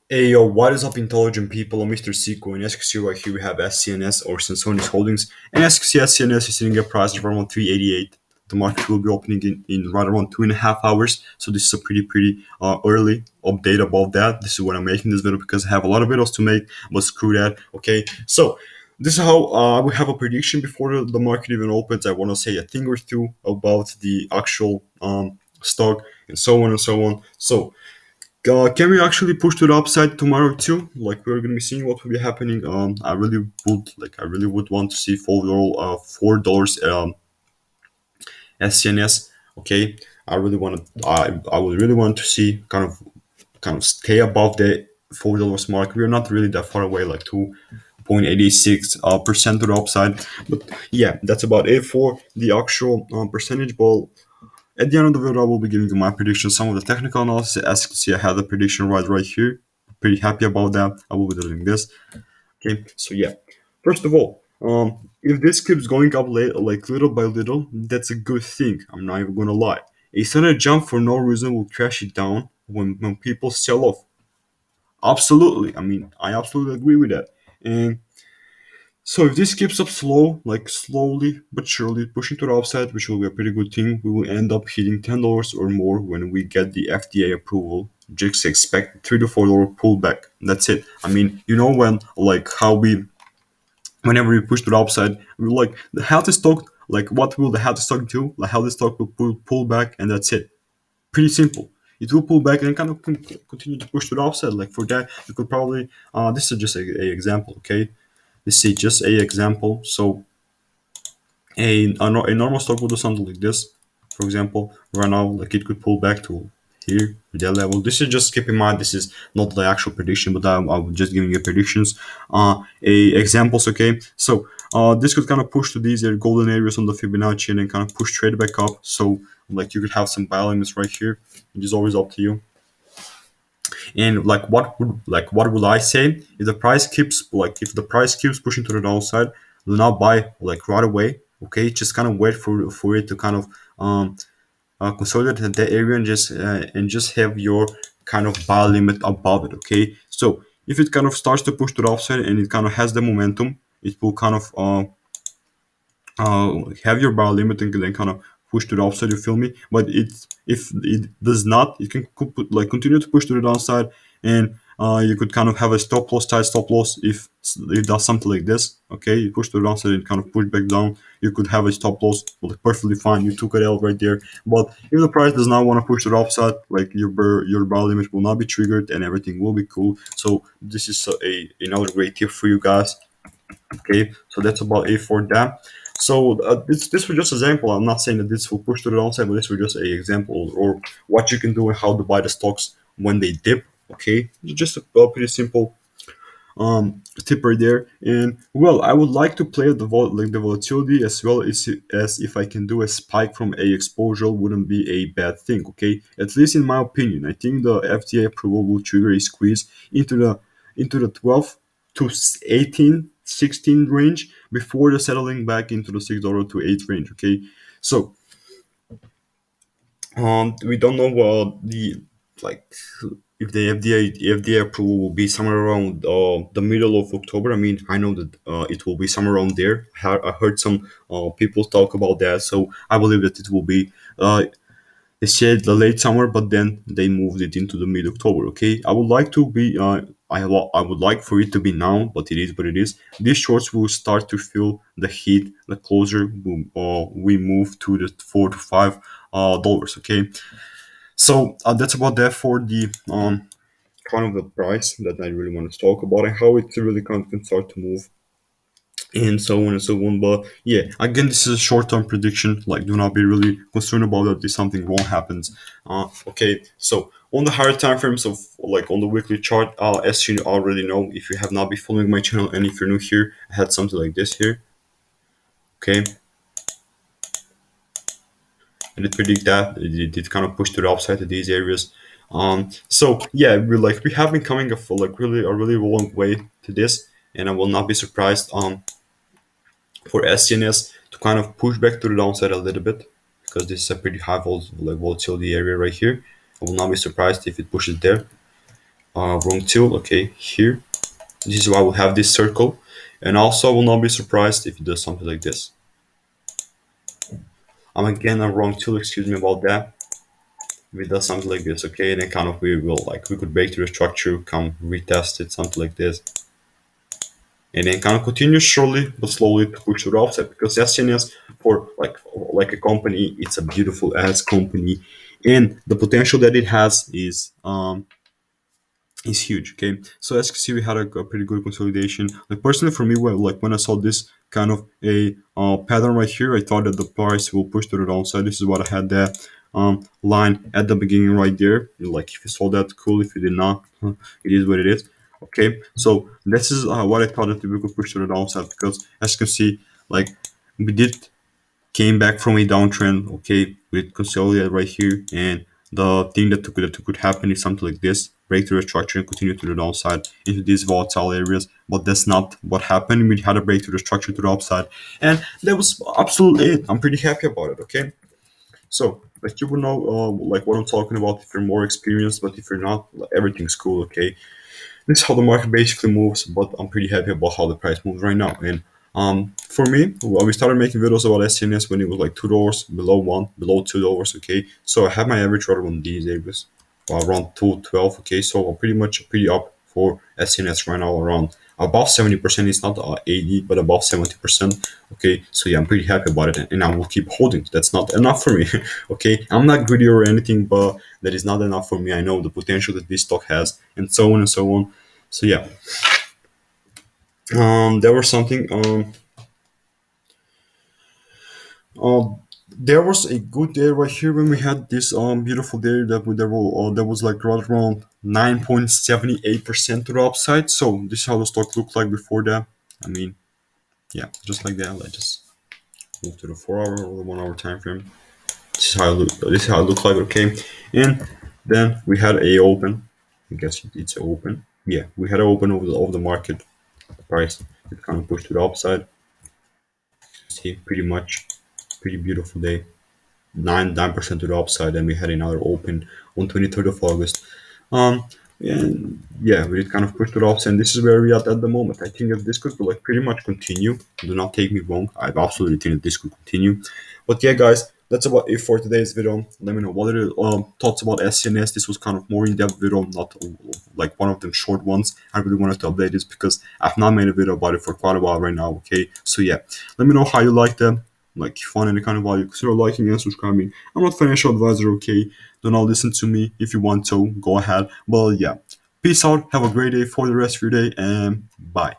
Hey yo, what is up, intelligent people? I'm Mr. Sicko, and as you can see right here, we have SCNS or Sensonics Holdings. And as you can see, SCNS is sitting at a price of around 388. The market will be opening in right around 2.5 hours. So this is a pretty early update about that. This is when I'm making this video because I have a lot of videos to make, but screw that. Okay, so this is how we have a prediction before the market even opens. I want to say a thing or two about the actual stock and so on and so on. So can we actually push to the upside tomorrow too? Like we're gonna be seeing what will be happening. I really would want to see $4 SCNS. Okay, I would really want to see kind of stay above the $4 mark. We're not really that far away, like 2.86% to the upside. But yeah, that's about it for the actual percentage. But at the end of the video, I will be giving you my predictions, some of the technical analysis. As you can see, I had the prediction right here. Pretty happy about that. I will be doing this. Okay, so yeah. First of all, if this keeps going up like little by little, that's a good thing. I'm not even gonna lie. A sudden jump for no reason will crash it down when people sell off. Absolutely. I mean, I absolutely agree with that. And so if this keeps up like slowly but surely pushing to the upside, which will be a pretty good thing, we will end up hitting $10 or more when we get the FDA approval. Just expect $3 to $4 pullback. That's it. I mean, you know when like how we whenever we push to the upside, we're like how the stock like what will the how the stock do? Like how the stock will pull back and that's it. Pretty simple. It will pull back and kind of continue to push to the upside. Like for that, you could probably this is just a example, okay? This is just a example. So a normal stock will do something like this. For example, right now, like it could pull back to here, that level. This is just keep in mind. This is not the actual prediction, but I'm just giving you predictions. A examples. Okay, so this could kind of push to these golden areas on the Fibonacci and then kind of push trade back up. So like you could have some buy limits right here. It is always up to you. And what would I say if the price keeps pushing to the downside, do not buy like right away. Okay, just kind of wait for it to kind of consolidate that area and just have your kind of buy limit above it. Okay, so if it kind of starts to push to the upside and it kind of has the momentum, it will kind of have your buy limit and then kind of push to the upside. You feel me? But if it does not, it can continue to push to the downside, and you could kind of have a stop loss if it does something like this. Okay, you push to the downside and kind of push back down. You could have a stop loss, like perfectly fine. You took it out right there. But if the price does not want to push to the upside, like your buy limit will not be triggered and everything will be cool. So this is another great tip for you guys. Okay, so that's about it for that. So this was just an example. I'm not saying that this will push to the downside, but this was just an example or what you can do and how to buy the stocks when they dip. Okay, just a pretty simple tip right there. And well, I would like to play the volatility as well as if I can do a spike from a exposure wouldn't be a bad thing. Okay, at least in my opinion, I think the FDA approval will trigger a squeeze into the 12 to 18 16 range before the settling back into the $6 to 8 range. Okay, so we don't know what the like if the FDA approval will be somewhere around the middle of October. I mean, I know that it will be somewhere around there. I heard some people talk about that, so I believe that it will be. They said the late summer, but then they moved it into the mid October. Okay, I would like to be. I would like for it to be now, but it is what it is. These shorts will start to feel the heat the closer we move to the $4 to $5 Okay, so that's about that for the kind of the price that I really want to talk about and how it really kind of can start to move and so on and so on. But yeah, again, this is a short-term prediction. Like, do not be really concerned about that if something wrong happens. Okay, so on the higher time frames of like on the weekly chart, as you already know, if you have not been following my channel and if you're new here, I had something like this here. Okay, and it predict that it did kind of push to the upside to these areas. So yeah, we have been coming for like really a really long way to this, and I will not be surprised for SCNS to kind of push back to the downside a little bit because this is a pretty high volatility area right here. I will not be surprised if it pushes there. wrong tool. Okay, here. This is why we'll have this circle. And also, I will not be surprised if it does something like this. I'm again a wrong tool, excuse me about that. If it does something like this, okay, then kind of we will like we could break through the structure, come retest it, something like this. And then kind of continue slowly but slowly to push to the upside because SCNS for like a company, it's a beautiful ass company, and the potential that it has is huge. Okay, so as you can see, we had a pretty good consolidation. Like personally, for me, well, like when I saw this kind of a pattern right here, I thought that the price will push to the downside. This is what I had that line at the beginning right there. Like if you saw that, cool. If you did not, it is what it is. Okay, so this is what I thought that we could push to the downside because as you can see, like we did came back from a downtrend, okay, with consolidated right here, and the thing that could happen is something like this: break through the structure and continue to the downside into these volatile areas. But that's not what happened. We had a break through the structure to the upside, and that was absolutely it. I'm pretty happy about it. Okay, so like you will know like what I'm talking about if you're more experienced, but if you're not, like, everything's cool. Okay, this is how the market basically moves, but I'm pretty happy about how the price moves right now. And for me, well, we started making videos about SCNS when it was like $2, below one, below $2. Okay, so I have my average order on these areas around 212. Okay, so I'm pretty up for SCNS right now around above 70%. It's not 80, but above 70%. Okay, so yeah, I'm pretty happy about it, and I will keep holding. That's not enough for me. Okay, I'm not greedy or anything, but that is not enough for me. I know the potential that this stock has, and so on and so on. So yeah, there was something. Uh, there was a good day right here when we had this beautiful day that was like right around 9.78% to the upside. So this is how the stock looked like before that. I mean, yeah, just like that. Let's just move to the 4 hour or the 1 hour time frame. This is how it look. This is how it looked like. Okay, and then we had a open. I guess it's open. Yeah, we had an open over the market price. It kind of pushed to the upside. See, pretty much, pretty beautiful day. 9% to the upside, and we had another open on 23rd of August. Um, and yeah, we did kind of push to the upside, and this is where we are at the moment. I think that this could like pretty much continue. Do not take me wrong. I absolutely think that this could continue. But yeah, guys, that's about it for today's video. Let me know what are your thoughts about SCNS. This was kind of more in-depth video, not like one of them short ones. I really wanted to update this because I've not made a video about it for quite a while right now. Okay, so yeah, let me know how you like them. Like if you find any kind of value, consider liking and subscribing. I'm not financial advisor, okay? Do not listen to me. If you want to, go ahead. But yeah, peace out. Have a great day for the rest of your day, and bye.